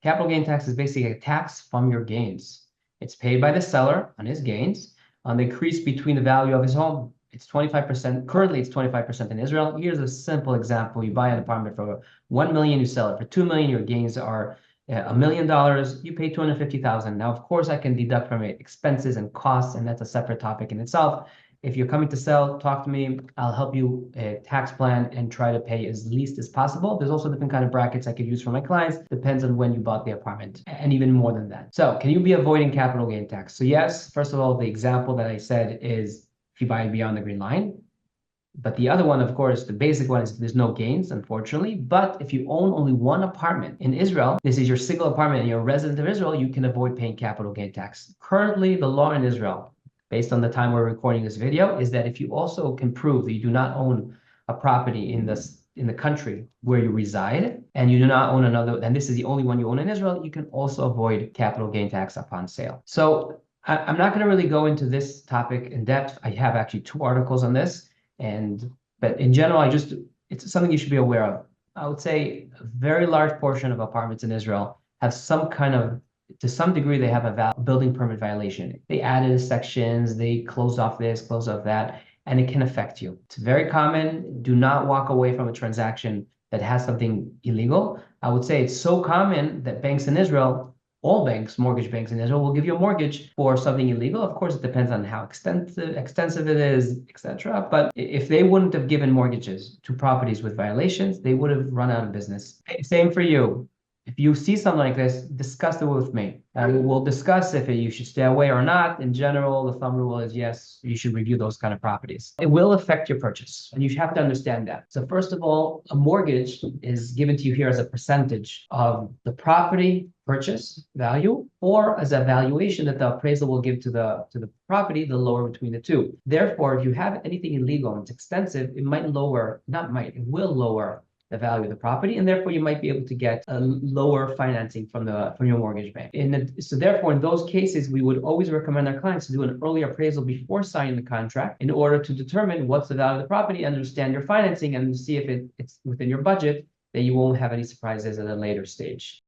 Capital gain tax is basically a tax from your gains. It's paid by the seller on his gains on the increase between the value of his home. It's 25%. Currently, it's 25% in Israel. Here's a simple example. You buy an apartment for 1 million, you sell it for 2 million. Your gains are $1 million. You pay 250,000. Now, of course, I can deduct from it expenses and costs, and that's a separate topic in itself. If you're coming to sell, talk to me. I'll help you tax plan and try to pay as least as possible. There's also different kind of brackets I could use for my clients. Depends on when you bought the apartment, and even more than that. So can you be avoiding capital gain tax? So yes, first of all, the example that I said is if you buy beyond the green line. But the other one, of course, the basic one is there's no gains, unfortunately. But if you own only one apartment in Israel, this is your single apartment and you're a resident of Israel, you can avoid paying capital gain tax. Currently, the law in Israel, based on the time we're recording this video, is that if you also can prove that you do not own a property in the country where you reside, and you do not own another, and this is the only one you own in Israel, you can also avoid capital gain tax upon sale. So I'm not going to really go into this topic in depth. I have actually 2 articles on this, but in general, it's something you should be aware of. I would say a very large portion of apartments in Israel have some kind of, to some degree, they have a building permit violation. They added sections, they closed off this, closed off that, and it can affect you. It's very common. Do not walk away from a transaction that has something illegal. I would say it's so common that banks in Israel, all banks, mortgage banks in Israel, will give you a mortgage for something illegal. Of course, it depends on how extensive it is, etc. But if they wouldn't have given mortgages to properties with violations, they would have run out of business. Same for you. If you see something like this, discuss it with me. We'll discuss if you should stay away or not. In general, the thumb rule is yes, you should review those kind of properties. It will affect your purchase, and you have to understand that. So first of all, a mortgage is given to you here as a percentage of the property purchase value, or as a valuation that the appraisal will give to the property, the lower between the two. Therefore, if you have anything illegal and it's extensive, it will lower the value of the property, and therefore you might be able to get a lower financing from your mortgage bank. So therefore, in those cases, we would always recommend our clients to do an early appraisal before signing the contract in order to determine what's the value of the property, understand your financing, and see if it's within your budget, that you won't have any surprises at a later stage.